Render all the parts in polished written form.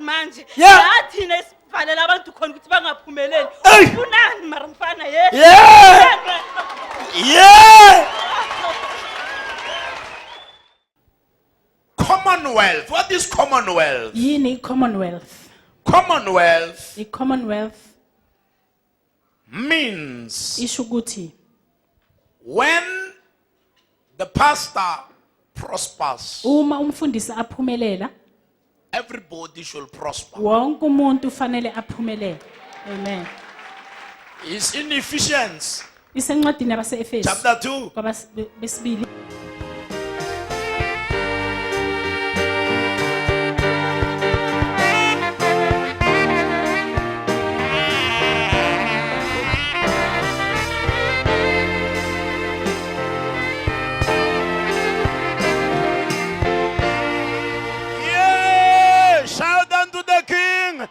manje. Yeah. Yathi nesivalela abantu khona ukuthi bangaphumeleli. Hey. Ufunani mara mfana ye? Yeah. Yeah. Commonwealth. What is Commonwealth? Yini Commonwealth? Commonwealth The Commonwealth means isho ukuthi when the pastor prospers, uma umfundisi aphumelela, everybody should prosper. wonke umuntu ufanele aphumelele. Amen. It's in Ephesians Isencwadini yabase-Efesu chapter 2. besibili. Yeah! Shout unto the King.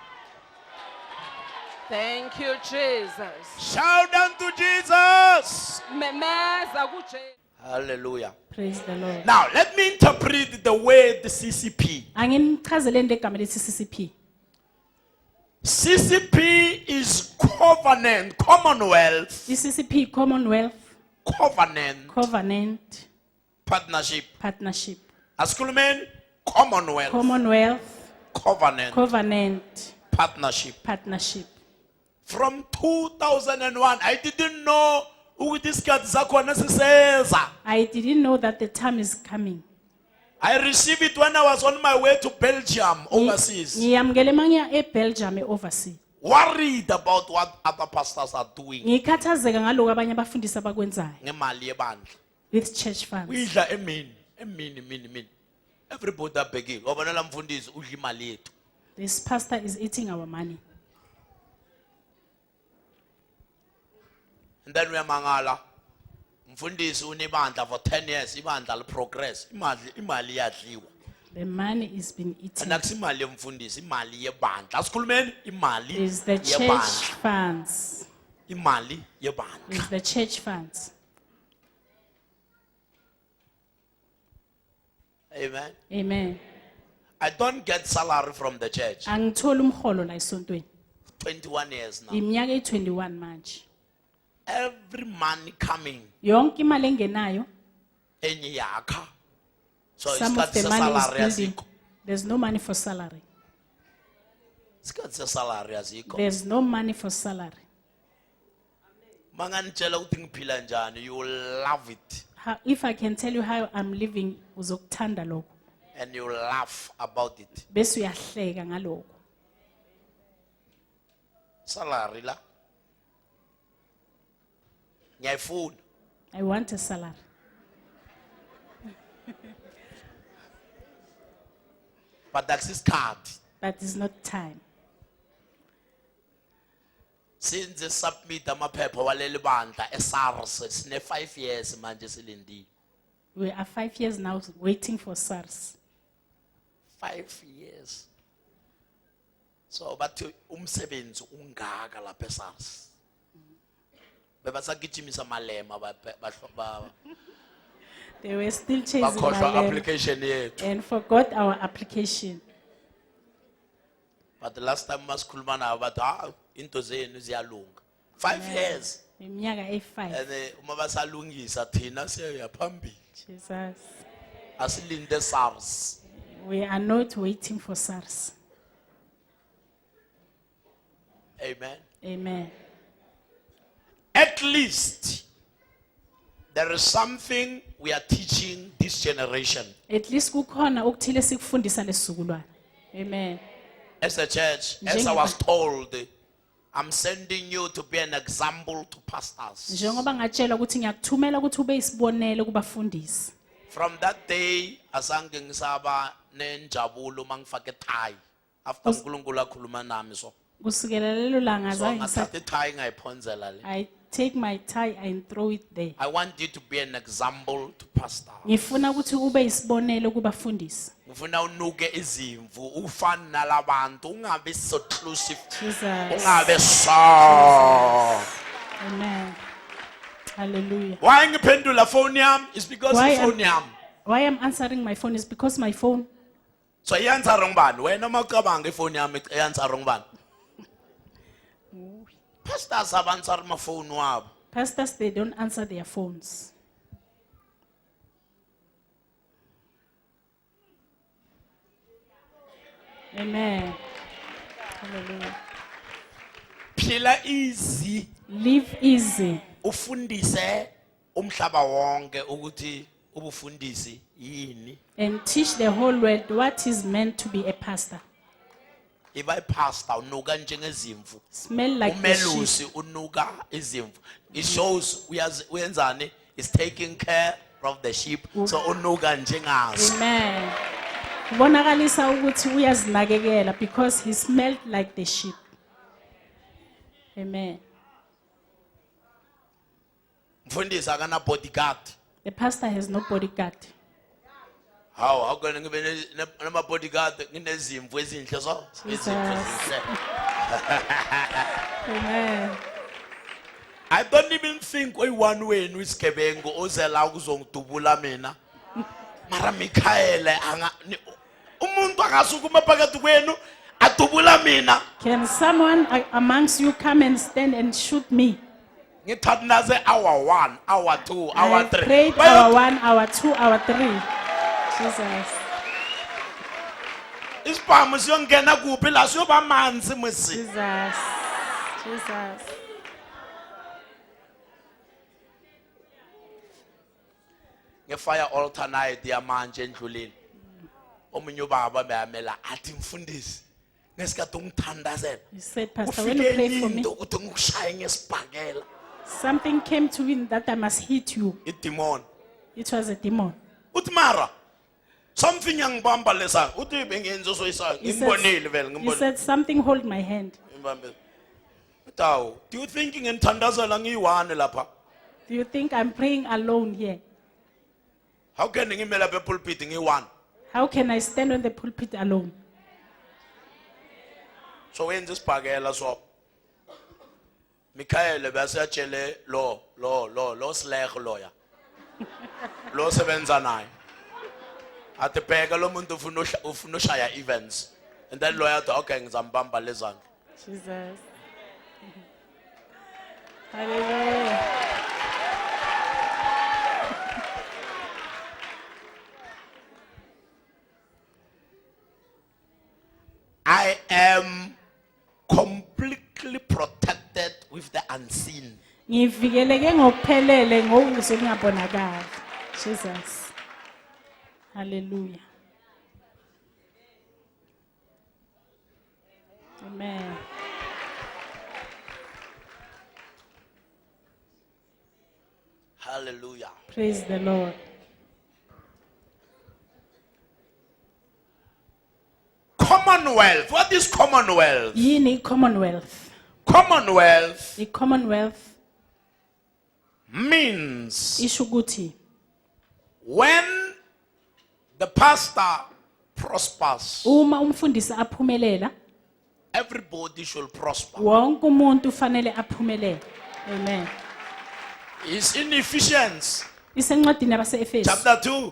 Thank you, Jesus. Shout unto Jesus. Memeza kuJesu. Hallelujah. Praise the Lord. Now, let me interpret the word CCP. Angimchazele ngegama lethi CCP. CCP is covenant, commonwealth, I-CCP Commonwealth covenant, Partnership. Askulmen, commonwealth, Commonwealth covenant, partnership. From 2001, I didn't know who this cat says. I didn't know that the time is coming. I received it when I was on my way to Belgium overseas. Ngiyamukele mangiya eBelgium overseas. Worried about what other pastors are doing. Ngikhathazeka ngaloko abanye abafundisi abakwenzayo Ngemali yebandla. with church funds. Uyidla emini. Everybody abhekile. Obonela mfundisi udla imali yethu. This pastor is eating our money. And then uyamangala. Mfundisi unebandla for 10 years, ibandla progress. Imali yadliwa. The money is being eaten. Anakusimali yemfundisi, imali yebandla. Asikhulumeni imali Is the church yebandla. funds. Imali yebandla. Is the church funds. Amen. Amen. I don't get salary from the church. Angitholi umholo la esontweni. 21 years now. Iminyaka e21 manje. Every money coming Yonke imali engenayo, enye yakha. So some of isikhathi the money salary is building. azikho. There's no money for salary. Isikhathi salary azikho. There's no money for salary. Manganitshela ukuthi ngiphila njani, you will love it If I can tell you how I'm living, uzokuthanda lokho. and you will laugh about it. Bese uyahleka ngalokho. Salary la. Ngiyayifuna. I want a salary. But that's his card. But it's not time. Since submit amaphepha waleli bandla eSARS sine 5 years manje silindile. We are 5 years now waiting for SARS. 5 years. So bathi umsebenzi ungaka lapha eSARS. Bebasagijimisa malema ba They were still chasing bakhohlwa my land application yethu. and forgot our application. But the last time masikhuluma nabo bathi into zenu ziyalunga. 5 years. Iminyaka e5. And uma basalungisa thina siya phambili. Jesus. Asilinde SARS. We are not waiting for SARS. Amen. Amen. At least there is something we are teaching this generation. At least kukhona okuthile sikufundisa lesizukulwane. Amen. As a church, as I was told, I'm sending you to be an example to pastors. Njengoba ngatshelwa ukuthi ngiyakuthumela ukuthi ube isibonelo kubafundisi. From that day, azange ngisaba nenjabulo mangifake tie. After uNkulunkulu akhuluma nami so. Kusukela lelo langa So azange ngathatha tie ngayiphonzela le. I take my tie and throw it there. I want you to be an example to pastors. Ngifuna ukuthi ube isibonelo kubafundisi. Ufuna unuke izimvu ufana nalabantu ungabe so exclusive. Jesus. Ungabe so. Amen. Hallelujah. Why ngiphendula phone yami is because Why phone yami. Why I'm answering my phone is because my phone So i-answer wrong bani? Wena mawucabanga ifoni yami i-answer wrong bani? Pastors abanswer amafoni wabo. Pastors, they don't answer their phones. Amen. Hallelujah. Phila easy. Live easy. Ufundise umhlaba wonke ukuthi ubufundisi yini. And teach the whole world what is meant to be a pastor. Iba pastor unuka njengezimvu. Smell like the sheep. Umelusi unuka izimvu. It shows uyenzani is taking care of the sheep. So unuka njengazo. Amen. Bonakalisa ukuthi uyazinakekela because he smelled like the sheep. Amen. Mfundisi akana bodyguard. The pastor has no bodyguard. How can ngibe nama bodyguard nginezimvu ezinhle so? Jesus. Izimvu ezinhle. Amen. I don't even think one way isigebengu ozela ukuzongidubula mina. Mara Mikaele anga umuntu akasukuma phakathi kwenu adubula mina. Can someone amongst you come and stand and shoot me? Ngithathaze hour 1, hour 2, I hour 3. prayed hour 1, hour 2, hour 3. Jesus. Isiphamu siyongena kuphi la siyoba manzi musi. Jesus. Jesus. Ngefire altar night yamanje endlulile. Omunye ubaba bayamela athi mfundisi ngesikade ungithandazela. You said, Pastor, when you pray for me, ukuthi ngikushaya ngesibhakela. something came to me that I must hit you. Idemon. It was a demon. Uthi mara something yangibamba lesa. Uthi bengenzo soyisa ngimbonile vele He ngimbonile. said, something hold my hand. Taw, do you think ngithandazela ngiyi1 lapha? Do you think I'm praying alone here? How can ngimela be pulpit ngiyi1? How can I stand on the pulpit alone? So wenza isibhakela so. Mikaele bese yatshele lo slech loya. Lo sebenza naye. Athi bheka lo muntu ufuna ushaya events. And then lawyer athi okay ngizambamba lezandla. Jesus. Hallelujah. I am completely protected with the unseen. Ngivikeleke ngokuphelele ngokungabonakali. Jesus. Hallelujah. Amen. Hallelujah. Praise the Lord. Commonwealth. What is Commonwealth? Yini Commonwealth? Commonwealth The Commonwealth means ishukuthi when the pastor prospers, uma umfundisi aphumelela, everybody should prosper. wonke umuntu ufanele aphumelele. Amen. It's in Ephesians Isencwadini yabase-Efesu chapter 2.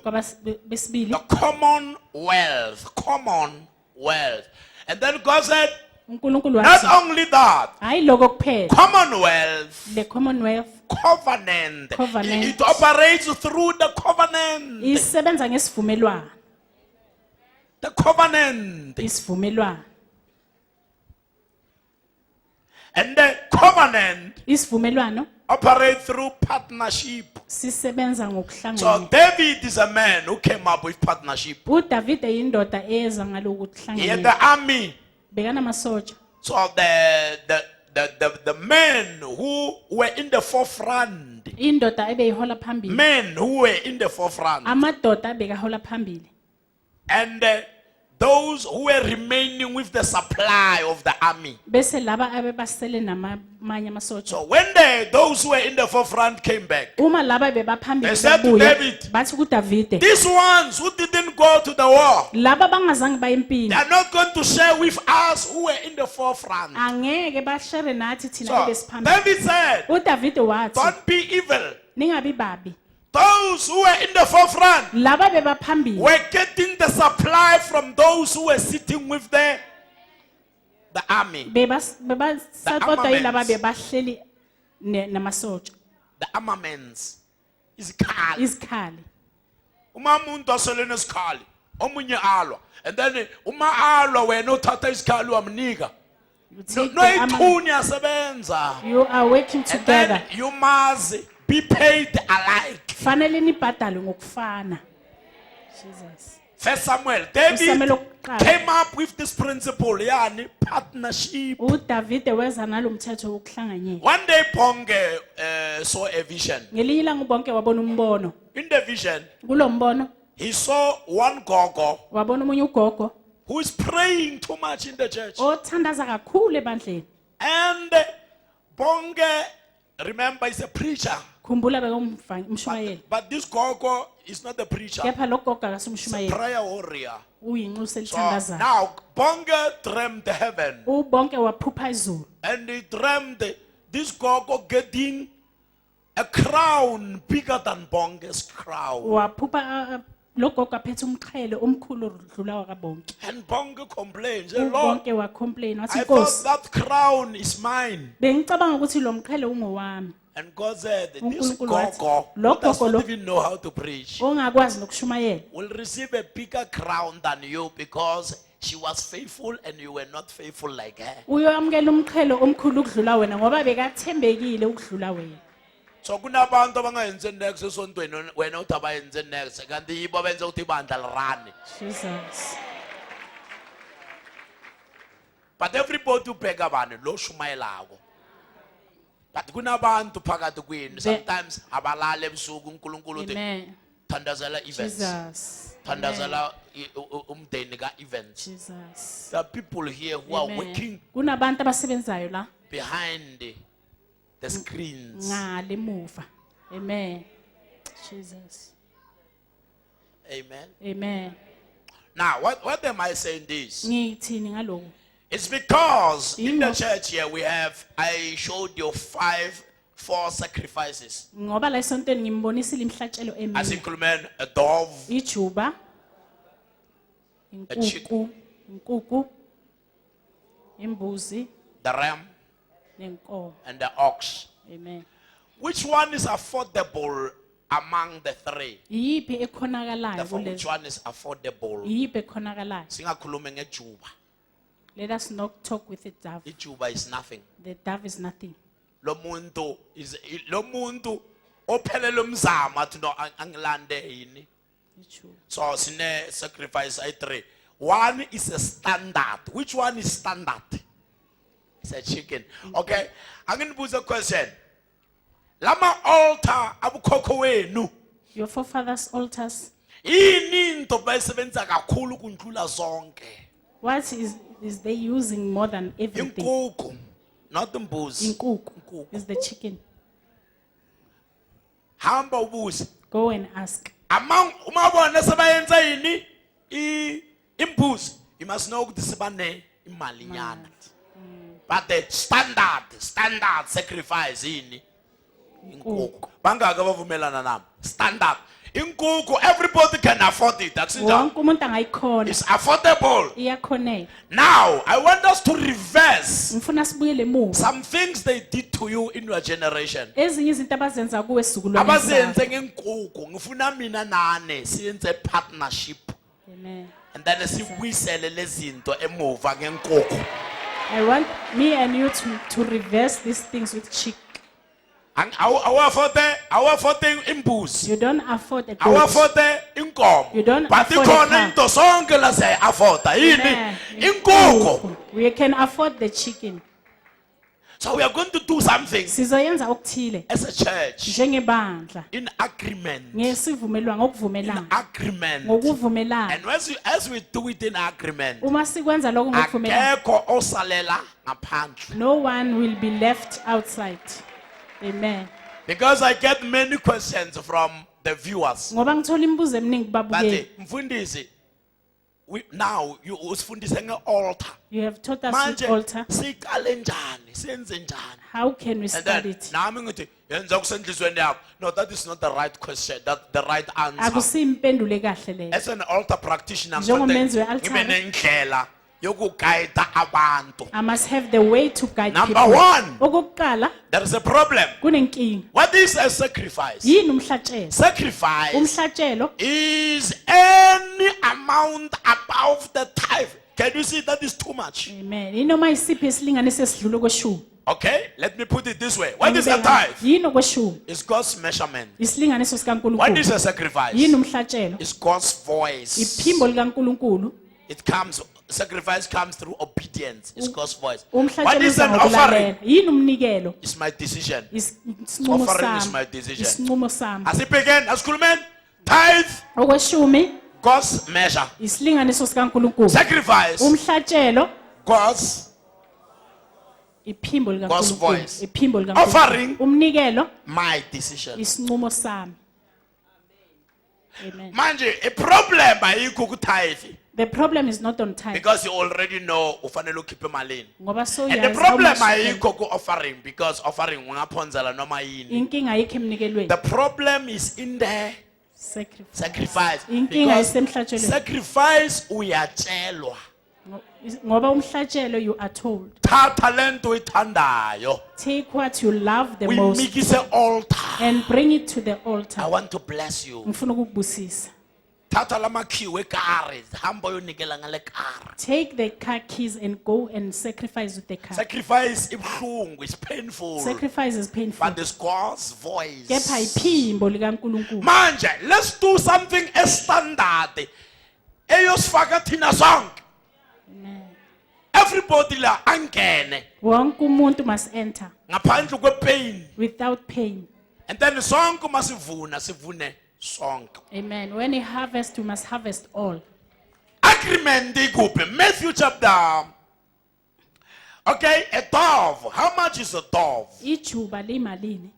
besibili. The commonwealth. And then God said, uNkulunkulu not wathi only that, hayi lokho kuphela, Commonwealth, the Commonwealth covenant. Covenant. It operates through the covenant. isebenza ngesivumelwano. The covenant. Isivumelwano. And the covenant Isivumelwano operates through partnership. sisebenza So ngokuhlangana. David is a man who came up with partnership. uDavide yindoda eza ngalokuthi He had hlangana. the army. Bekanamasotsha. So the men who were in the forefront, Indoda ebeyihola phambili. men who were in the forefront, Amadoda bekahola phambili. and those who were remaining with the supply of the army. Bese laba abebasele namanye amasotsha. So when those who were in the forefront came back, Uma laba bebaphambili They said to babuya, David, bathi kuDavide, these ones who didn't go to the war, laba bangazange baye they empini are not going to share with us who were in the forefront. angeke bashare nathi thina So ebesiphambili. David said, uDavide wathi, don't be evil. ningabi babi. those who were in the forefront laba bebaphambili were getting the supply from those who were sitting with the army, bebasapota yilaba armaments. bebahleli namasotsha the armaments. Isikhali. izikhali Uma umuntu asele nesikhali, omunye alwa. And then uma alwa wena uthatha isikhali wamnika. You take the Noyithuni yasebenza. you are working And together then you must be paid alike. fanele nibhadalwe ngokufana Jesus First Samuel, Samuel David wokuqala. came up with this principle, yani partnership. uDavide weza nalomthetho wokuhlanganyela One day Bonge saw a vision. ngelinye ilanga ubonke wabona umbono In the vision, kulombono he saw one gogo wabona umunye ugogo who is praying too much in the church. othandaza kakhulu ebandleni And Bonge, remember, is a preacher. khumbula bekumshumayeli But this gogo is not a preacher, kepha lo gogo he's a akasumshumayeli prayer warrior. uyinxusa So elithandazayo now Bonge dreamed heaven. ubonke waphupha izulu And he dreamed this gogo getting a crown bigger than Bonge's crown. waphupha lo gogo aphethe umqhele omkhulu odlula wakabonke And Bonge complains, "Hey, Lord, ubonke wacomplain wathi I thought Nkosi that crown is mine." bengicabanga ukuthi lo mqhele ungowami And God said, this uNkulunkulu wathi, gogo, "Lo who does gogo lo- not even know how to preach, ongakwazi nokushumayela will receive a bigger crown than you because she was faithful and you were not faithful like her. uyoyamukela umqhele omkhulu ukudlula wena ngoba bekathembekile ukudlula wena So kunabantu abangayenze next esontweni wena uthi abayenze next kanti yibo benze ukuthi ibandla lirane. Jesus But everybody ubheka bani lo shumayelako. But kunabantu phakathi kwenu sometimes abalala ebusuku uNkulunkulu uthi amen thandazela events. Jesus Thandazela umndeni ka events. Jesus There are people here who are Amen. working kunabantu abasebenzayo la behind the screens. ngale muva amen Jesus Amen. amen Now, what am I saying this? ngithini ngaloko It's because in the Yingo. church here I showed you 4 sacrifices. ngoba la esontweni ngimbonisile imhlatshelo As emini include a dove, ijuba inkukhu imbuzi the ram, nenkomo and the ox. amen Which one is affordable among the 3? yipi ekhonakalayo Therefore, which kulezi one is affordable? yipi ekhonakalayo Singakhulumi ngejuba. let us not talk with the dove Ijuba is nothing. the dove is nothing Lo muntu ophelele umzamo athi no angilande yini. ijuba So sine sacrifice I3. One is a standard. Which one is standard? It's a chicken. Okay. I'm going to pose a question. Lama altar abukhokho wenu. your forefathers altars Yini into bayisebenza kakhulu kundlula zonke? what is they using more than everything Inkukhu, not imbuzi. inkukhu is the chicken Hamba ubuzi. go and ask Among umabona sebayenza yini? Imbuzi. You must know ukuthi sibane imali nyana. But the standard sacrifice yini? Inkukhu. Bangaka bavumelana nami? Standard. Inkukhu, everybody can afford it. That's it. wonke umuntu angayikhona It's affordable. iyakhoneka Now, I want us to reverse ngifuna sibuyele emuva some things they did to you in your generation. ezinye izinto abazenza kuwe sizukulwane Abazenze ngenkukhu, ngifuna mina nane siyenze partnership. amen And then sibuyisele lezinto emuva ngenkukhu. I want me and you to reverse these things with chick. Awafote imbuzi. You don't afford a goat. Awafote inkomo. You don't But afford a ikhona car. into sonke la siyayi-afforda yini? Amen. Inkukhu. We can afford the chicken. So we are going to do something Sizoyenza okuthile as a church njengebandla in agreement. ngesivumelwano ngokuvumelana Agreement. ngokuvumelana And as we do it in agreement, uma sikwenza lokho ngokuvumelana akekho osalela ngaphandle. no one will be left outside amen Because I get many questions from the viewers. ngoba ngithola imibuzo eminingi babukeli But mfundisi, now you usifundise nge-altar. You have taught us Manje with altar. siqale njani, senze njani? How can we And start then it? nami ngithi yenza kusenhlizweni yakho. No, that is not the right question. That's the right answer. Akusimpendulo kahle leyo. As an altar practitioner, Njengomenzi ngibe we-altar. nendlela yokuguide abantu. I must have the way to guide Number people. one. Okokuqala, There is a problem. kunenkinga. What is a sacrifice? Yini umhlatshelo? Sacrifice Umhlatshelo is any amount above the tithe. Can you see that is too much? Amen. Inoma isiphi isilinganiso esidlula kweshumi. Okay, let me put it this way. What is a tithe? Yini okweshumi? It's God's measurement. Isilinganiso What is sikaNkulunkulu. a sacrifice? Yini umhlatshelo? It's God's voice. Iphimbo likaNkulunkulu. It comes, sacrifice comes through obedience. It's God's voice. Umhlatshelo What is uza an offering? ngokulalela. Yini umnikelo? It's my decision. Isinqumo Offering is sami. my decision. Isinqumo sami. Asibhekeni, asikhulumeni. Tithe, Okweshumi God's measure. isilinganiso sikaNkulunkulu. Sacrifice, Umhlatshelo God's iphimbo God's likaNkulunkulu. voice. Iphimbo Offering. likaNkulunkulu. Umnikelo my decision. isinqumo sami. Amen. Manje, a problem ayikho ku-tithe. The problem is not on time. Because you already know ufanele ukhiphe malini. Ngoba so And the yazi how problem much you can- ayikho ku-offering because offering ungaphonzela noma yini. inkinga ayikho emnikelweni. The problem is in the Sacrifice. sacrifice. Inkinga Because isemhlatshelweni. sacrifice uyatshelwa. Ngoba umhlatshelo you are told. Thatha lento oyithandayo. Take what you love the most Uyimikise altar. and bring it to the I altar. want to bless you. Ngifuna ukukubusisa. Thatha lamakhiwe ekari, hamba uyonikela ngale kari. Take the car keys and go and sacrifice with the car. Sacrifice ibhlungu, it's painful. Sacrifice is painful. But it's God's voice. Kepha iphimbo likaNkulunkulu. Manje, let's do something standard. Eyosifaka thina sonke. Everybody la angene Wonke umuntu must enter ngaphandle kwepain. without pain. And then sonke masivuna sivune sonke. Amen. When you harvest, you must harvest all. Agreement ikuphi? Matthew chapter. Okay, a dove. How much is a dove? Ijuba limalini.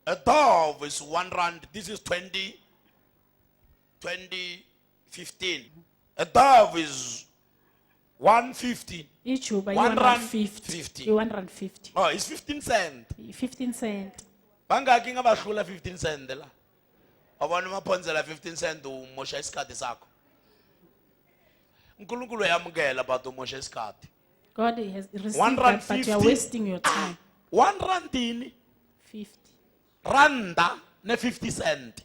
A dove is 1 rand. This is 2015. A dove is 150. Ijuba One rand 150. 50. 150. Oh, it's 15 cent. 15 cent. Bangaki ngabahlula 15 cent la? Abantu maphonzela 15 cent umosha isikhathi sakho. uNkulunkulu uyamukela but umosha isikhathi. God has received 1 that, rand but you 50. are wasting your time. 1 randini 50. randa ne 50 cent.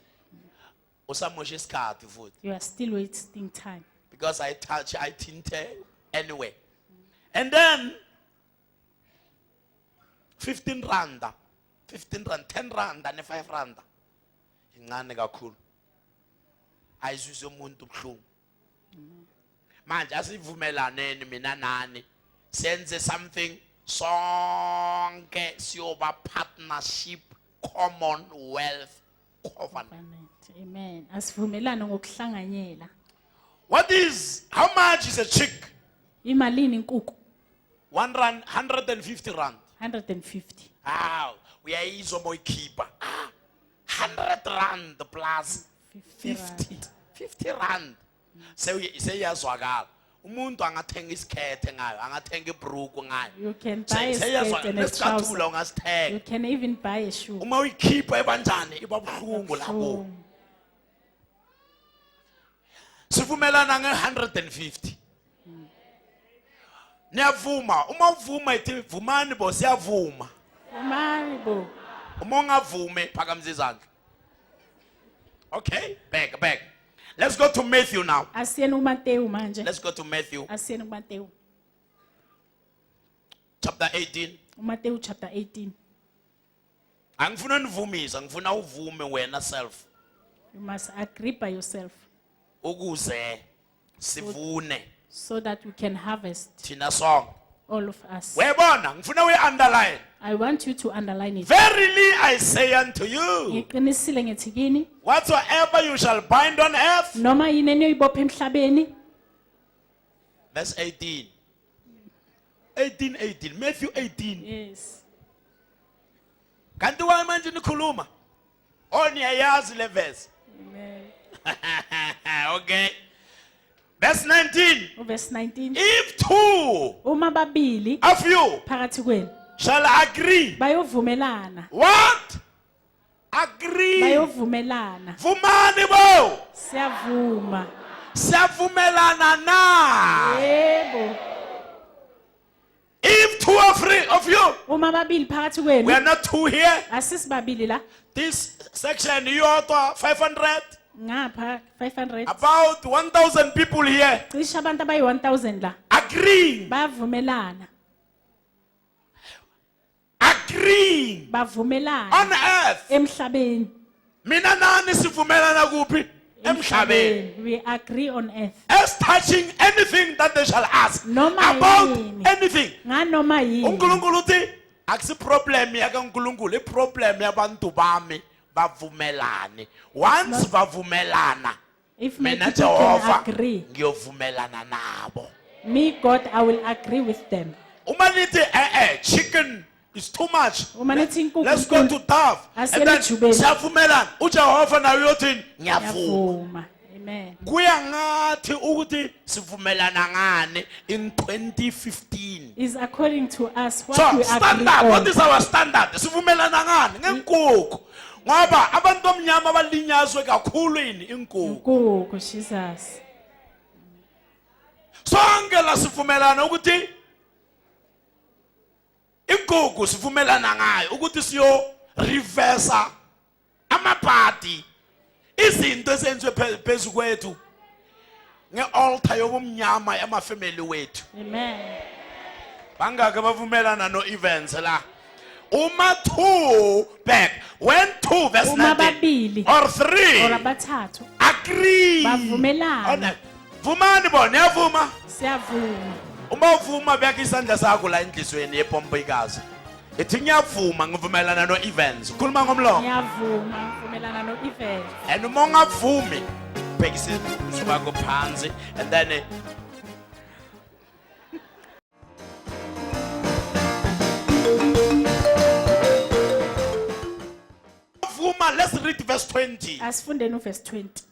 Usamosha isikhathi futhi You are still wasting time. because I tinte anyway. And then 15 randa, 15 rand, 10 randa ne 5 randa. Incane kakhulu. Ayizwise umuntu ubhlungu. Manje asivumelaneni mina nani senze something sonke siyoba partnership commonwealth covenant. Amen. Asivumelane ngokuhlanganyela. How much is a chick? Imalini inkukhu? 1 rand, 150 rand. 150. Wow, uyayizwa moyikhipha. 100 rand plus 50. 50 rand. Seyazwakala. Umuntu angathenga isikhethe ngayo, angathenga ibruku ngayo. You can buy a skirt and a Nesicathulo trouser. ungasithenga. You can even buy a shoe. Uma uyikhipha ebanjani iba buhlungu lapho. Sivumelana nge-150. Niyavuma, uma uvuma ithi vumani bo siyavuma. Umaribo. Uma ungavumi phakamisa izandla. Okay, back. Let's go to Matthew now. Asiyeni uMateyu manje. Let's go to Matthew Asiyeni uMateyu. chapter 18. uMateyu chapter 18. Angifuna nivumisa, ngifuna uvume wena self. You must agree by yourself Ukuze sivune so that we can harvest, thina sonke. all of us. Webona, ngifuna uyi-underline. I want you to underline it. Verily I say unto you, Ngiqinisile ngithi kini, whatsoever you shall bind on earth. noma yini eniyoyibopha emhlabeni. Verse 18. 18. Matthew 18. Yes. Kanti wa manje nikhuluma? Oh niyayazi le verse. Amen. Okay. Verse 19. Verse 19. If two Uma babili of you phakathi kwenu shall agree. bayovumelana. What? Agree. Bayovumelana. Vumani bo. Siyavuma. Siyavumelana na. Yebo. If two or three of you, Uma babili phakathi we kwenu are not two here. asisibabili la. This section, you are 500. Ngapha 500. About 1,000 people here. Cishe abantu abayi 1000 la. Agreeing. Bavumelana. Agreeing. Bavumelana. On earth. Emhlabeni. Mina nani sivumelana kuphi? Emhlabeni. We agree on earth. As touching anything that they shall ask. Noma About yini. anything. Nganoma yini. uNkulunkulu uthi akusi problem ya kaNkulunkulu, iproblem yabantu bami bavumelane. Once bavumelana, If my mina people Jehova can agree, ngiyovumelana nabo. me God, I will agree with them. Uma nithi chicken is too much. Uma nithi inkukhu Let's go to dove. And Asiyele then ejubeni. siyavumelana. UJehova naye uyothini? Ngiyavuma. Ngiyavuma. Amen. Kuya ngathi ukuthi sivumelana ngani in 2015. Is according to us what So we agree standard, what on. is our standard? Sivumelana ngani ngenkukhu. Ngoba abantu omnyama abalinyazwe kakhulu ini inkukhu. Nkukhu, Jesus. Sonke la sivumelana ukuthi inkukhu sivumelana ngayo ukuthi siyo reverse amapati. Izinto esenziwe phezu kwethu ngealtar yobumnyama yamafamily wethu. Amen. Bangaka bavumelana no events la. Uma two back, when two verse Uma 19 babili or three or abathathu agree. bavumelana. Vumani bona yavuma. Siyavuma. Uma uvuma beka isandla sakho la enhlisweni yepompoikazi. Ethi ngiyavuma ngivumelana no events. Khuluma ngomlomo. Ngiyavuma vumelana no event. And uma ungavumi bheka isandla sakho phansi and then let's read verse 20. Asifundeni uverse 20.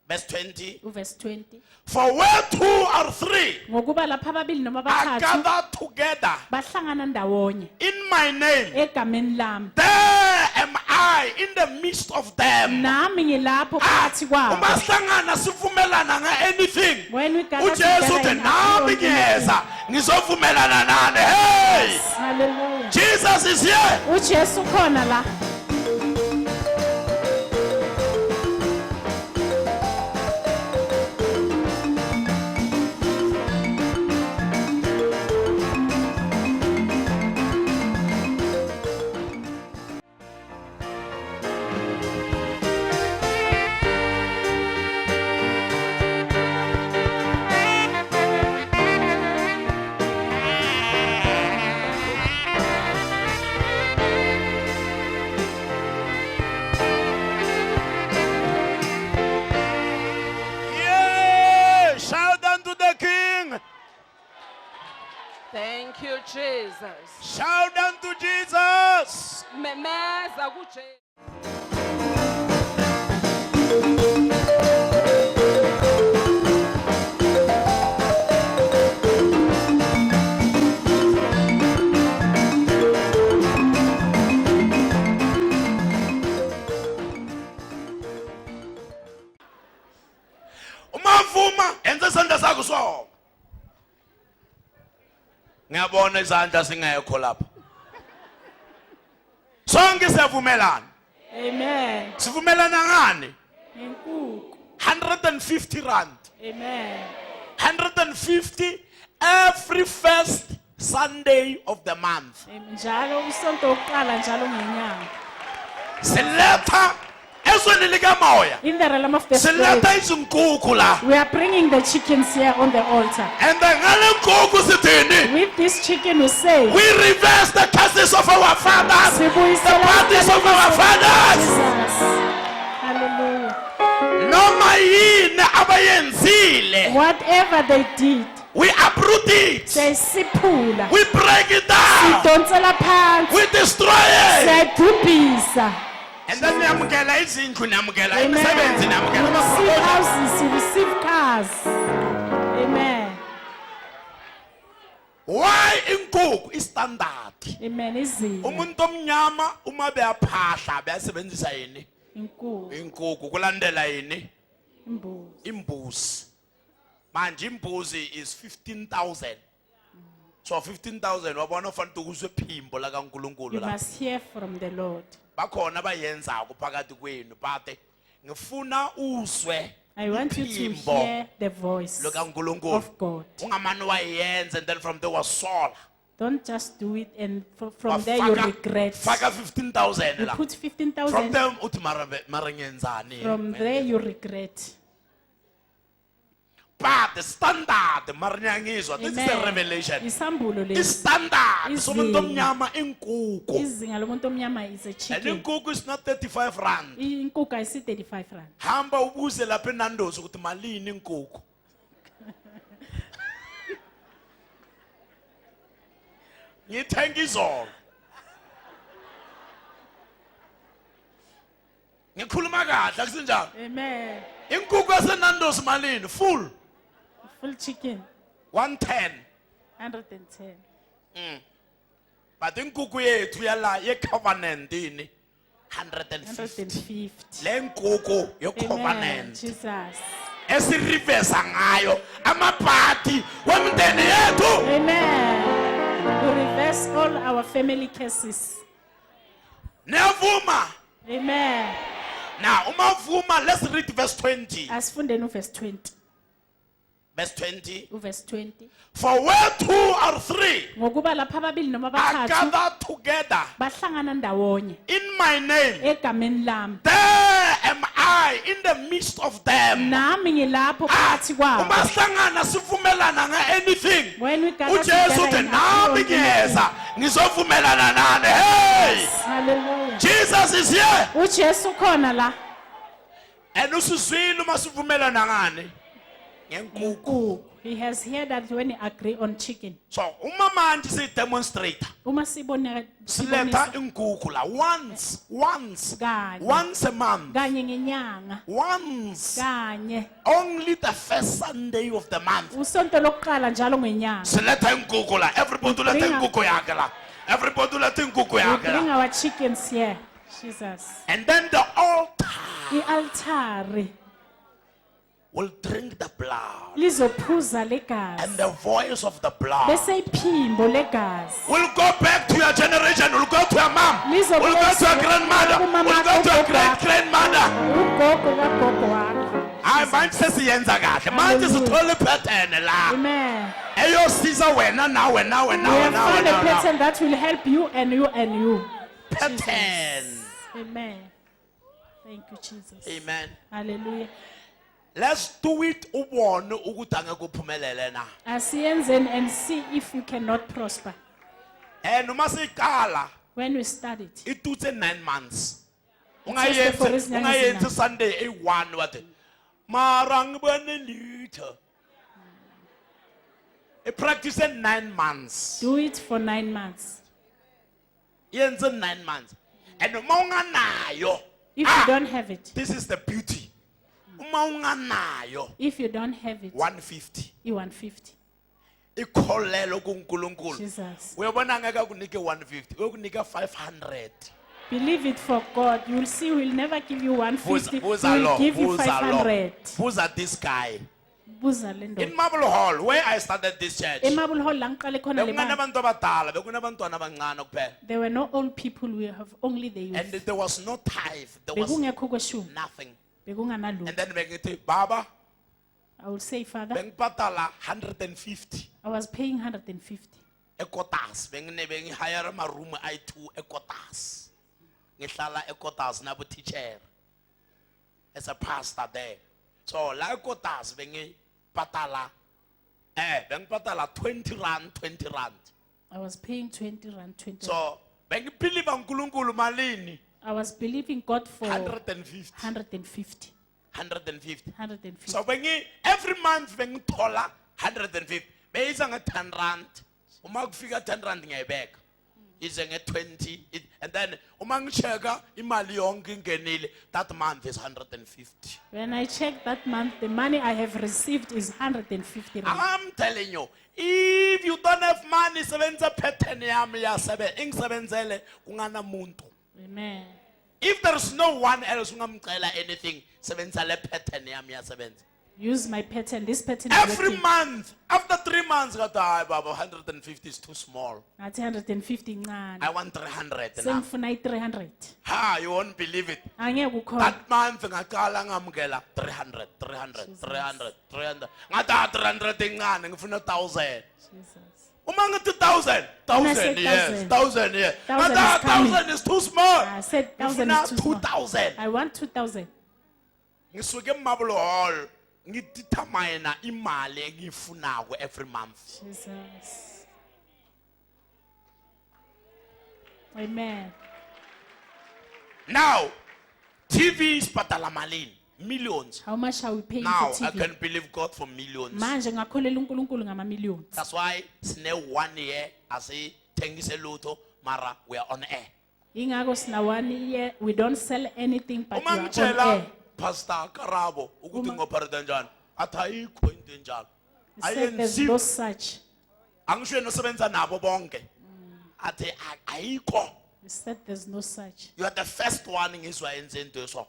Verse 20. Uverse 20. For where two or three Ngokuba lapha ababili noma are abathathu gathered together bahlangana ndawonye in my name, egameni lami. there am I in the midst of them. Nami ngilapho phakathi kwabo. Uma sihlangana sivumelana anything. When we gather uJesu together uthi in nami agreement. ngiyeza ngizovumelana nani. Hey! Hallelujah. Jesus is here. uJesu khona la. Yeah! Shout unto the King. Thank you, Jesus. Shout unto Jesus. Memeza kuJesu. Umavuma enze isandla sakho so. Ngiyabona izandla singekho lapha. Sonke siyavumelana. Amen. Sivumelana ngani? Inkukhu. 150 rand. Amen. 150 every first Sunday of the month. Njalo usonto oqala njalo ngenyanga. Siletha ezweni likamoya. In the realm of the spirit, Siletha izinkukhu la. we are bringing the chickens here on the altar. And the ngale nkukhu sithini? With this chicken we say, We reverse the curses of our fathers. The Sibuyisela parties of our Jesus. fathers. Hallelujah. Noma yini abayenzile. Whatever they did, We uproot it. siyisiphula. We break it down. Sidonsela phansi. We destroy it. Siyayidubhisa. And then niyamukela izindlu, niyamukela Amen. imisebenzi, You niyamukela receive ama-promotion. houses, you receive cars. Amen. Why inkukhu istandard? Amen. Izinga. Umuntu omnyama uma beyaphahla bayasebenzisa yini? Inkukhu. Inkukhu kulandela yini? Imbuzi. Imbuzi. Manje imbuzi is 15,000. So 15,000 wabona ufanele ukuzwe phimbo la kaNkulunkulu You la. must hear from the Lord. Bakhona abayenzako phakathi kwenu but ngifuna uzwe I want you to iphimbo hear the voice likaNkulunkulu. of God. Ungamane wayenza and then from there wasola. Don't just do it and from there you regret. Faka 15,000 You la. put From 15,000. there uthi mara ngiyenzani? From there you regret. But the standard mara ngiyangizwa. This is a Amen. revelation. Isambulo The lesi. standard somuntu Izinga. omnyama inkukhu. Izinga lomuntu omnyama is a And chicken. inkukhu is not 35 rand. Inkukhu ayisi 35 rand. Hamba ubuze lapha eNando's ukuthi malini inkukhu. Ngithenga izolo. Ngikhuluma kahle akusinjalo. Amen. Inkukhu yaseNando's malini full Full chicken. 110. 110. But inkukhu yethu yala ye covenant ini 150. 150. Le nkukhu yo Amen. covenant. Jesus. Esirivesa ngayo amaphathi wemndeni yethu. Amen. We reverse all our family cases. Niyavuma. Amen. Now umavuma, let's read verse 20. Asifundeni uverse 20. Verse 20. Uverse 20. For where 2 or 3 Ngokuba lapha ababili noma are bathathu gathered together bahlangana ndawonye in my name, egameni lami. there am I in the midst of them. Nami ngilapho phakathi kwabo. Uma sihlangana sivumelana anything. When we gather uJesu together uthi in nami agreement. ngiyeza ngizovumelana nani. Hey! Hallelujah. Jesus is here. uJesu khona la. And usizwile uma sivumelana ngani? Ngenkukhu. Inkukhu. He has heard that when he agree on chicken. So uma manje si demonstrate Uma siboneka siletha inkukhu la once Kanye. a month. kanye ngenyanga Once. kanye Only the first Sunday of the month. usonto lokuqala njalo ngenyanga. Siletha inkukhu la. Everybody letha inkukhu yakhe la. Everybody letha inkukhu We yakhe bring la. our chickens here. Jesus. And then the altar I-altari will drink the blood. lizophuza And legazi. the voice of the blood Bese iphimbo legazi. will go back to your generation. Will go to your mom. Will Lizo go to your bese- grandmother. kumama Will go to your gogo great grandmother. Ugogo kagogo wakho. Hayi manje sesiyenza kahle. Manje Hallelujah. sithole pattern la. Amen. Eyosiza wena nawe We have found a nawe. pattern that will help you and you and you. Pattern. Amen. Thank you, Jesus. Amen. Hallelujah. Let's do it ubone ukuthi angeke uphumelele na. Asiyenzeni and see if you cannot prosper. And uma siqala When we studied, itutse 9 months. for Ungayenzi izinyanga ungayenzi ezingaki? Sunday e1 wathi mara ngibone litho. Practice 9 months. do it for 9 months. Yenze 9 months. And uma unganayo. If you don't have it, This is the beauty. Uma unganayo if you don't have it, 150. i-150. Ikholelo kuNkulunkulu. Jesus. Uyabona ngeke akunike 150, uyokunika 500. Believe it for God. You will see, we will never give you 150. Buza We lo, will give you buza lo. 500. Buza this guy. Buza le In ndoda. Marble Hall, where I started this church, Emabul Hall la ngiqale khona le bandla. bekunabantu abadala, bekunabantwana abancane kuphela. There were no old people, we have only the And youth. there was no tithe, there was Bekungekho kweshumi, nothing. bekunganalutho. And then bengithi, Baba, I will say, Father, bengibhatala 150 I was paying 150. ekotas. Bengihire ama room I2 ekotas. Ngihlala ekotas nabo teacher. As a pastor there. So la ekotas bengibhatala bengibhatala 20 rand. I was paying 20 rand, 20 rand. So bengibelieve uNkulunkulu malini I was believing God for 150. 150. 150. 150. So every month bengithola 150. Beyisa nga 10 rand. Uma kufika 10 rand ngiyayibeka. ize nge-20 and then uma ngicheka imali yonke ingenile that month is 150. When I check that month, the money I have received is 150 rand. I'm telling you, if you don't have money sebenza pattern yami ingisebenzele kungana muntu. Amen. If there is no one else ungamcela anything sebenza le pattern yami yasebenza. Use my pattern. This pattern is Every working. month, after 3 months, got Baba, 150 is too small. At 150 ncane. I want 300 now. Sengifuna 300. Ha, you won't believe it. Angeke ukholwe. That month, ngaqala ngamukela 300, 300, 300, 300. Ngata 300 ingane, ngifuna 1,000. Jesus. Uma ngithi 1,000, When I 1,000 said yes, 1,000 yes. 1,000 Ngata is coming. 1,000 is too small. I said 1,000 Ngifuna is too small. 2,000. I want 2,000. Ngisuke eMabulo Hall, ngidetermine imali engiyifunako every month. Jesus. Amen. Now, TV is patalamalin, millions. How much are we paying Now, for I TV? can believe God for millions. Manje ngakholela uNkulunkulu ngama-millions. That's why sine 1 year asithengise lutho mara we are on air. Ingako sina 1 year, we don't sell anything but we Uma are on ngitshela air. Pastor Karabo ukuthi ngoperate kanjani, athi ayikho into enjalo. He said there's no such. Angisho nosebenza nabo bonke. Athi ayikho. He said there's no such. You are the first one ngizwa enze into so.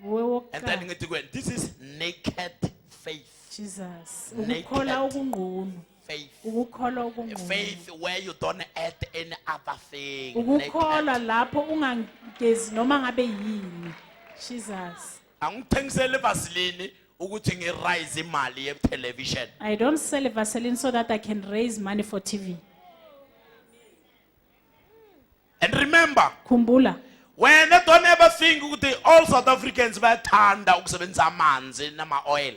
Wewe And then wokuqala. ngithi kuwena, this is naked faith. Jesus. Naked. Ukukholwa okungqunu. Faith. Ukukholwa okungqunu. Faith where you don't add any other thing. Ukukholwa Naked. lapho ungangezi noma ngabe yini. Jesus. Angithengisele Vaseline ukuthi ngirise imali ye television. I don't sell a Vaseline so that I can raise money for TV. And remember, Kumbula. when I don't ever think ukuthi all South Africans bayathanda ukusebenzisa amanzi nama oil.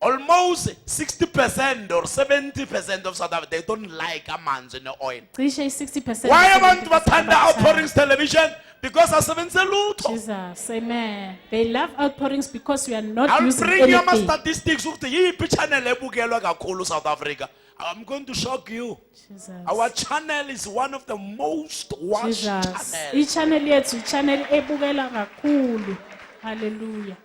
Almost 60% or 70% of South Africa, they don't like amanzi no oil. Cishe 60%. Why abantu 70% bathanda abathanda. outpourings television? Because asebenzise lutho. Jesus, amen. They love outpourings because we are not I'll using bring you my anything. statistics ukuthi yiphi channel ebukelwa kakhulu South Africa. I'm going to shock you. Jesus. Our channel is one of the most watched Jesus. channels. I-channel yethu i-channel ebukela kakhulu. Hallelujah.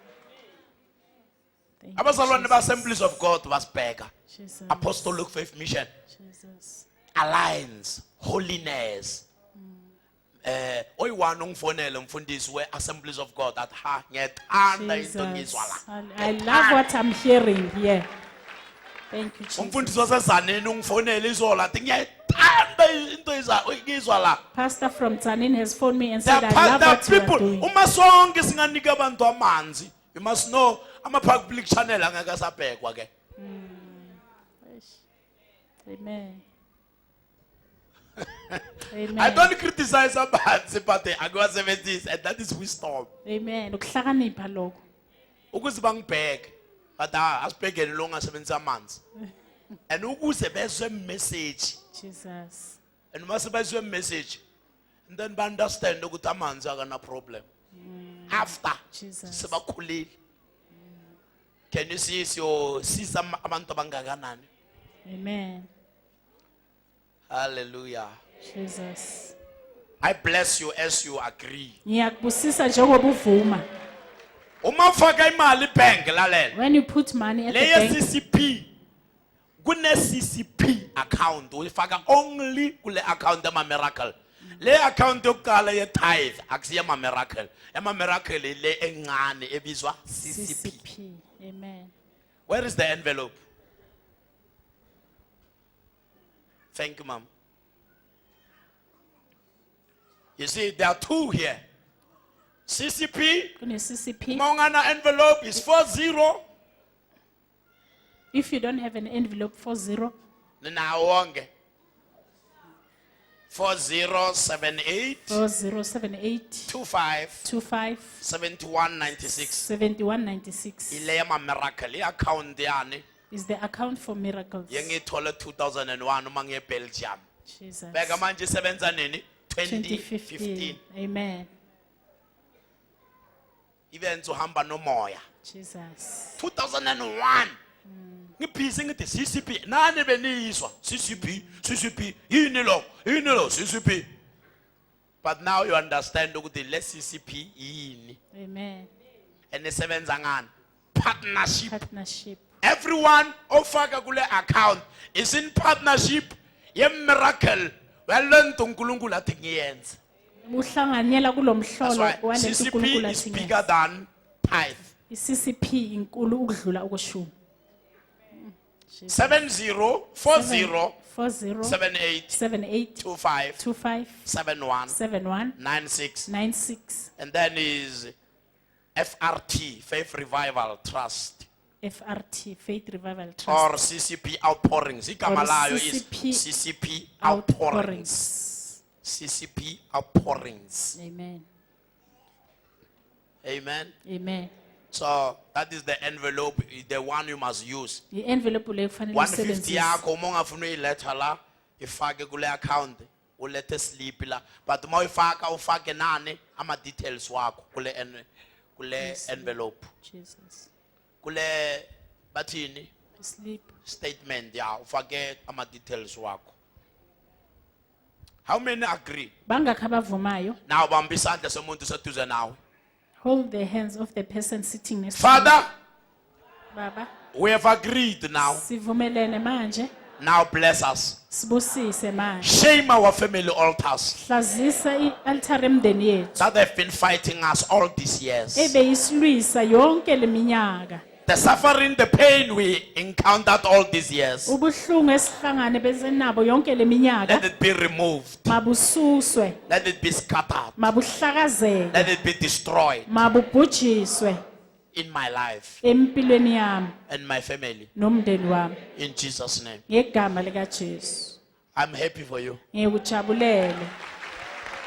Thank you, Abazalwane ba Assemblies of God basibheka. Jesus. Apostolic Faith Mission, Jesus. Alliance, Holiness. Oyiwani ungifonele umfundisi we Assemblies of God that ha ngiyethanda into Jesus. ngizwa la. I love what I'm hearing here. Thank you, Jesus. Umfundisi wasezaneni ungifonele izola athi ngiyethanda into ngizwa la. Pastor from Tanin has phoned me and There said, I love are what you are people, doing. uma sonke singanike abantu amanzi, you must know, ama public channel angeke asabhekwa ke. Amen. I Amen. don't criticize amanzi, but akuwasebenzisi, and that is wisdom. Amen. Ukuhlakanipha lokho. Ukuze bangibheke, but asibhekele lo ngasebenzisa amanzi. And ukuze bezwe message, Jesus. and uma sebezwe message, and then ba understand ukuthi amanzi akana problem. After Jesus. sebakhulile. Can you see abantu abangakanani? Amen. Hallelujah. Jesus. I bless you as you agree. Ngiyakubusisa njengoba uvuma. Uma ufaka imali bank lalela. When you put money at the Le bank, CCP. Kune CCP account uyifaka only kule account ema miracle. Le account yokuqala ye tithe akusiya ama miracle. Ema miracle le encane ebizwa CCP. CCP. Amen. Where is the envelope? Thank you, ma'am. You see, there are two here. CCP, Kune CCP. Mongana envelope is 40. If you don't have an envelope 40, Ninawonge. 4078 4078 25 25 7196. 7196 Ile yama miracle account yani is the account for miracles. yengithole 2001 uma ngiye Belgium. Jesus. Beka manje isebenza nini? 2015. 2015. Amen. Events uhamba nomoya. Jesus. 2001. ngibhizi ngithi CCP nani beniyiswa CCP yini lo CCP. But now you understand ukuthi le CCP yini Amen. enisebenza ngani partnership. Partnership. Everyone ofaka kule account is in partnership ye miracle welento uNkulunkulu athi ngiyenze. Uhlanganyela kulo That's mhlolo why walento CCP uNkulunkulu is athi bigger than tithe. iCCP inkulu ukudlula ukushuma. 7040 40 78 78 25 25 71 71 96 96 and then is FRT Faith Revival Trust FRT Faith Revival Trust or CCP Outpourings. Igama Or layo is CCP CCP Outpourings. CCP Outpourings. Amen. Amen. Amen. So that is the envelope, the one you must use. I-envelope leyo kufanele 150 usebenzise. yakho uma ungafuna uyiletha la ifake kule account ulethe slip la, but uma uyifaka ufake nani ama details wakho kule envelope Jesus. kule bathini Sleep. statement ya ufake ama details wakho. How many agree? Bangakho abavumayo. Now bamba isandla somuntu seduze nawe. Hold the hands of the person sitting next to Father, you. Baba, we have agreed now. sivumelene manje. Now bless us. Sibusise manje. Shame our family altars Hlazisa i-altar emndeni yethu. that have been fighting us all these years. Ebeyisilwisa yonke leminyaka. The suffering, the pain we encountered all these years. Ubuhlungu esihlangane besenabo yonke leminyaka. Let it be removed. Mabususwe, Let it be scattered. mabuhlakazeke, Let it be destroyed mabubhujiswe in my life empilweni yami and my family. nomndeni wami. In Jesus' name. Ngegama lika Jesu. I'm happy for you. Ngikujabulele.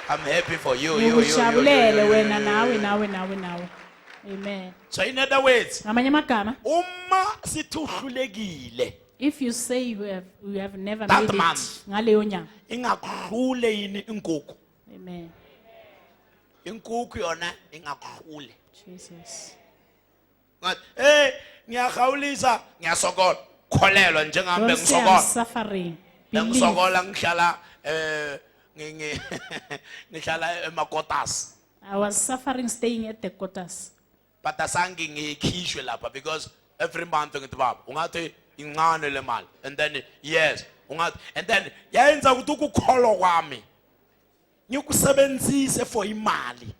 I'm happy for you. Ngikujabulele wena nawe. Amen. So in other words, Ngamanye amagama, uma sithi uhlulekile if you say you have never That made man. it ngaleyo nyanga. ingakudlule yini inkukhu. Amen. Inkukhu yona ingakudlule. Jesus. Ngathi ngiyahawulisa ngiyasokola kholelwa njengahambe Don't say I'm ngisokola. suffering. Believe. Ngisokola ngihlala ngihlala eMakotas. I was suffering staying at the quarters. But asange ngikhishwe lapha because every month ngithi baba ungathi incane le mali and then yes ungathi and then yayenza ukuthi ukukholwa kwami ngikusebenzise for imali.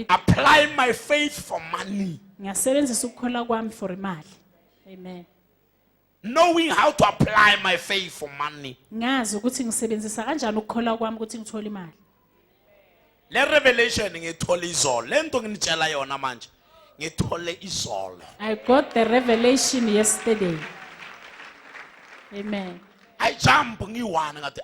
Apply my faith for money. Ngiyasebenzisa ukukhola kwami for imali. Amen. Knowing how to apply my faith for money. Ngazi ukuthi ngisebenzisa kanjani ukukhola kwami ukuthi ngithola imali. Le revelation ngithole izolo. Lento nginitshela yona manje. Ngithole izolo. I got the revelation yesterday. Amen. I jump ngiwana ngathi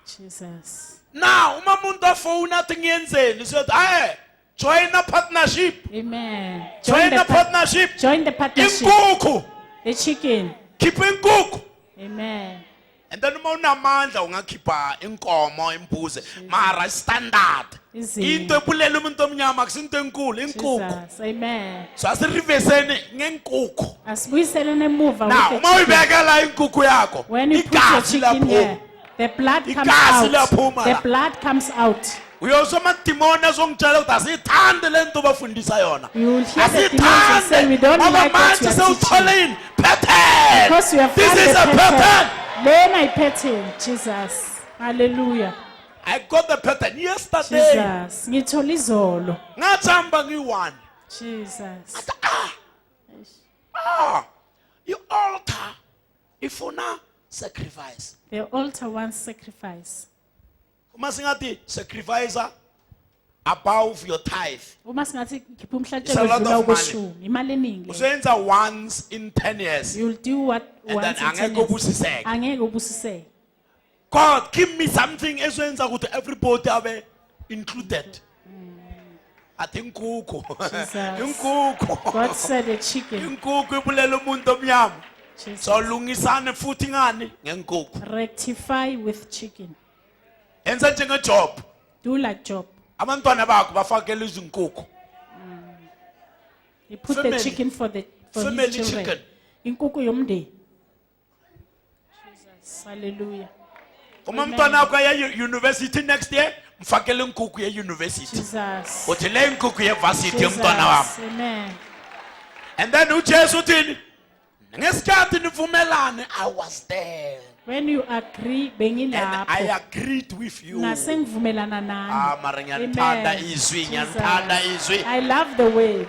Jesus. now uma umuntu afona athi ngiyenzeni siyothi join a partnership. Amen. Join the partnership. Join the partnership. Inkukhu. The chicken. Khipha inkukhu. Amen. And then uma unamandla ungakhipha inkomo imbuzi mara standard. Izini. Into ebulela umuntu omnyama akusinto enkulu inkukhu. Jesus. Amen. So asiriveseni ngenkukhu. Asibuyisele emuva Now with the uma chicken. uyibeka la inkukhu yakho When you put your igazi chicken laphuma. here, the blood comes Igazi out. liyaphuma The la. blood comes out. Uyosoma demon azongitshela ukuthi asithande lento bafundisa yona. You will hear the demons say we don't like what you are teaching. Sewutholeni pattern. Because you have This found is the a pattern. Then I pattern. Jesus. Hallelujah. I got the pattern yesterday. Jesus. Ngithole izolo. Ngathamba ngiyi-1. Jesus. You altar ifuna sacrifice. The altar wants sacrifice. Uma singathi sacrifice above your tithe. Uma singathi khipha It's a umhlatshelo lot odlula of money. ukweshumi. Imali eningi le. Usenza once in 10 years. You'll do what And then once in 10 angeke years. ubusiseke. Angeke ubusiseke. God, give me something esenza ukuthi everybody abe included. Athi inkukhu. Jesus. Inkukhu. God said a chicken. Inkukhu ibulela umuntu omnyama. Jesus. So lungisane futhi ngani ngenkukhu. Rectify with chicken. Enza njengeJob. Do like Job. Abantwana bakho bafakela izinkukhu. He put Family. the chicken for Family his children. chicken. Inkukhu yomndeni. Jesus. Hallelujah. uma umntwana wakho aya university next year mfakele inkukhu ye university Jesus. uthi le inkukhu ye varsity umntwana wami. Jesus. Amen. And then uJesu uthini ngesikhathi nivumelane I was there When you agree, and I bengilapho. agreed with you. Nasengivumelana nani. Mara ngiyathanda Amen. izwi Jesus. ngiyathanda izwi. I love the word.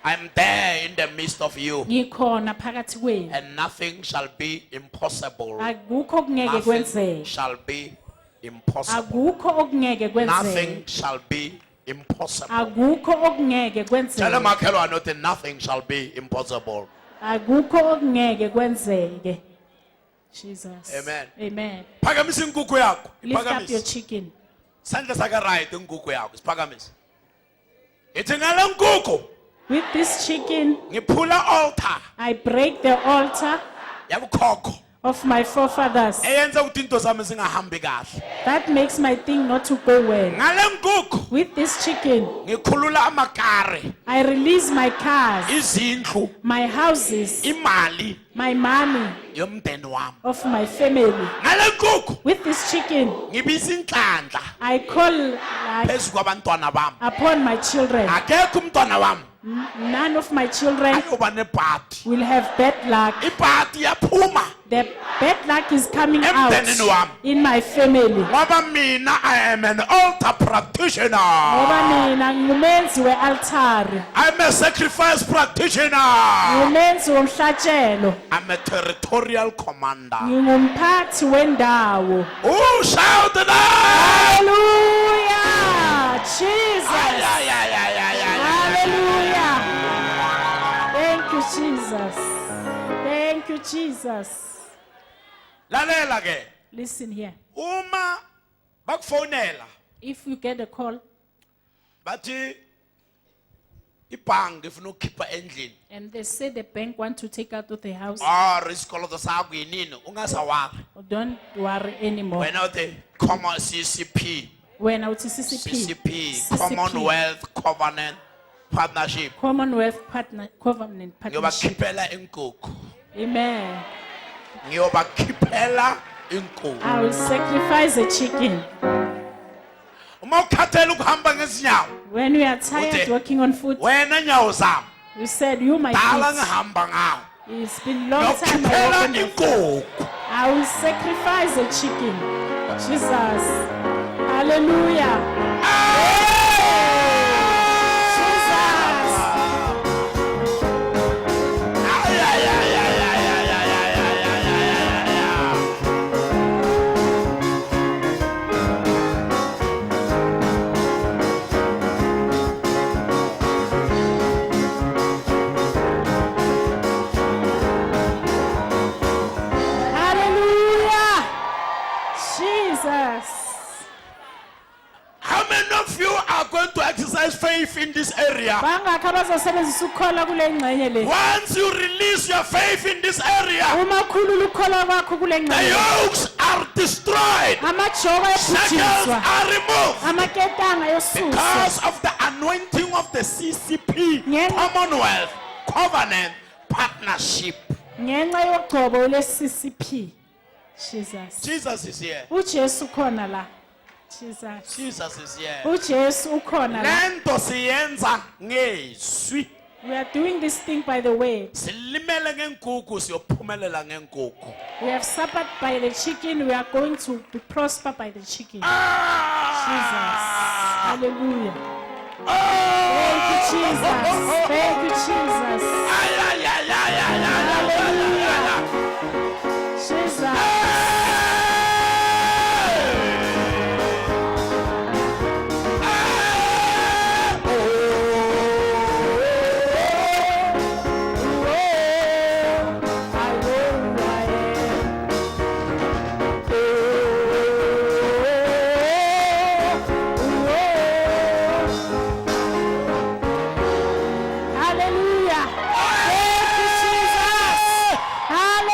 I'm there in the midst of you Ngikhona phakathi kwenu. and nothing shall be impossible. Akukho okungeke Nothing kwenzeke. shall be impossible. Akukho okungeke Nothing kwenzeke. shall be impossible. Akukho okungeke Tell kwenzeke. makhelwane uthi nothing shall be impossible. Akukho okungeke kwenzeke. Jesus. Amen. Amen. Phakamisa inkukhu yakho. Lift up your Iphakamisa. chicken. Sandla saka right inkukhu yakho. Siphakamisa. Ithi ngale nkukhu With this chicken, ngiphula altar I break the altar yabukhokho of my forefathers. eyenza ukuthi into zami zingahambi kahle. That makes my thing not to go well. Ngale nkukhu With this chicken, ngikhulula amakare, I release my cars, izindlu, my houses, imali my money yomndeni wami. of my family. Ngale nkukhu With this chicken, ngibisa inhlanhla I call like, phezu kwabantwana bami. upon my children. Akekho umntwana wami None of my children ayoba nebhadi. will have bad luck. Ibhadi yaphuma The bad luck is coming out Emndenini wami. in my family. ngoba mina I am an altar practitioner. Ngoba mina ngumenzi we-altari, I'm a sacrifice practitioner. ngumenzi womhlatshelo, I'm a territorial commander. ngingumphathi wendawo. Oh, shout it out! Hallelujah! Jesus! Ay, ay, ay, ay, ay, ay, Hallelujah! Thank you, Jesus. Thank you, Jesus. Lalela ke. Listen here. Uma bakufonela If you get a call bathi ibhangi ifuna ukukhipha endlini. and they say the bank want to take out of the house, Isikoloto sakho yinini ungasawari. don't worry anymore. Wena uthi common CCP, Wena uthi CCP, Commonwealth Covenant Partnership. Commonwealth Covenant Partnership. Ngiyobakhiphela inkukhu. Amen. Ngiyobakhiphela inkukhu. I will sacrifice a chicken. Uma ukhathela ukuhamba ngezinyawo, When we are tired Ute. walking on foot, wena nyawo zami, you said, you my dala feet. ngihamba ngawo. It's been long time I Ngiyokhiphela walk on my feet. inkukhu. I will sacrifice a chicken. Jesus. Hallelujah. Jesus. Ay, ay, ay, ay, ay, ay, ay, ay, ay, ay, ay, ay, ay, ay. Hallelujah. Jesus. How many of you are going to exercise faith in this area? Bangakho abazosebenzisa ukukholwa kule ngxenye le. Once you release your faith in this area, Uma ukhulula ukukholwa kwakho kule the ngxenye. yokes are destroyed. Amajoko Shackles ayabhujiswa. are removed Amaketanga yosuswa. because of the anointing of the CCP, Ngen- Commonwealth Covenant Partnership. Ngenxa yogcobo le-CCP. Jesus. Jesus is here. uJesu khona la. Jesus. Jesus is here. uJesu ukhona la. Lento siyenza ngezwi. We are doing this thing by the way. Silimele ngenkukhu siyophumelela ngenkukhu. We have suffered by the chicken. We are going to be prosper by the chicken. Jesus. Hallelujah. Thank you, Jesus. Thank you, Jesus. Ay, ay, ay, ay, ay, ay, ay, ay, ay, ay. Jesus. Hallelujah. Thank you, Jesus.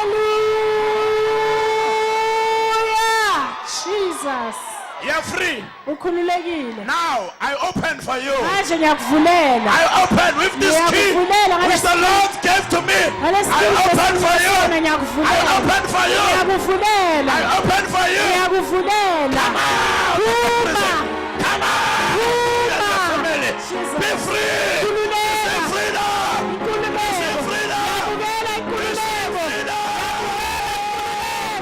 Hallelujah. Jesus. You're free. Ukhululekile. Now I open for you. Manje ngiyakuvulela. I open with this key Ngiyakuvulela which the Lord gave to me. I open for you. I open for you. Ngiyakuvulela. I open for you. Ngiyakuvulela. Phuma. Come on. Yes, your family. Be free. Khululeka. Receive freedom. Inkululeko. Receive freedom. Ngiyabukela Receive inkululeko. freedom.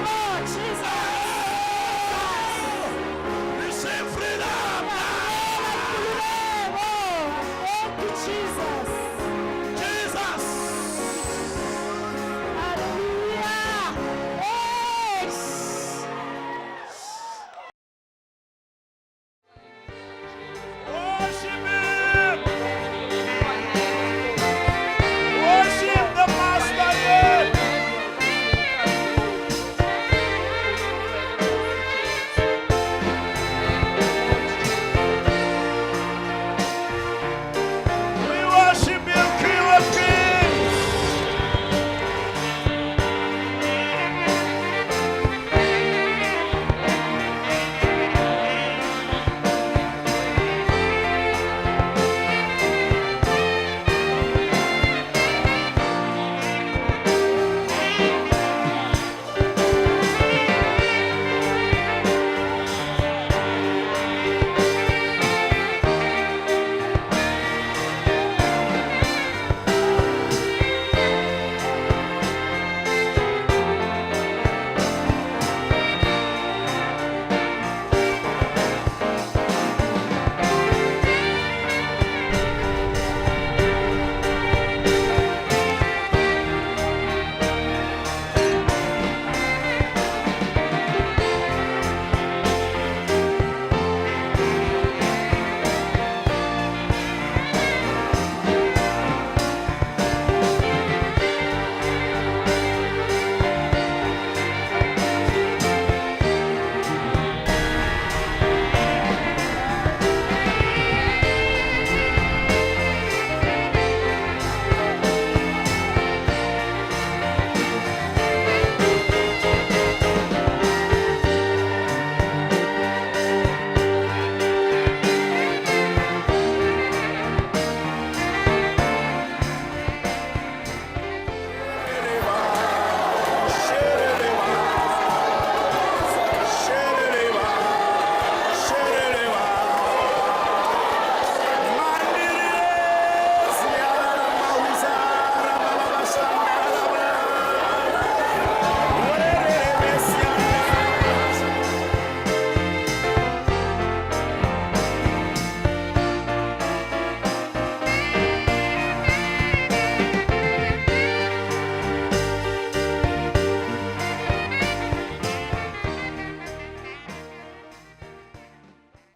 Oh, Jesus. Receive freedom. Thank you, Jesus. Jesus. Hallelujah. Yes. Worship him. Worship the Master. Lord. We worship you, King of Kings.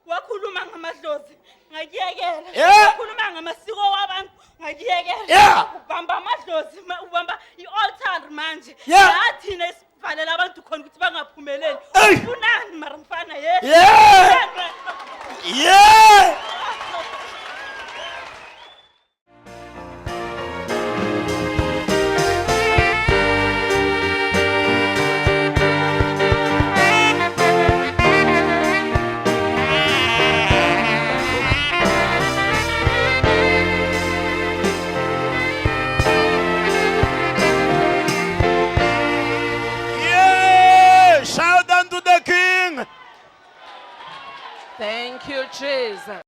Wakhuluma ngamadlozi ngakuyekela. Yeah. Wakhuluma ngamasiko wabantu ngakuyekela. Yeah. Ubamba amadlozi, ubamba i-altar manje. Yeah. Yathina esivalela abantu khona ukuthi bangaphumeleli. Hey. Ufunani mara mfana ye? Yeah. Yeah. Yeah. Shout unto the King. Thank you, Jesus.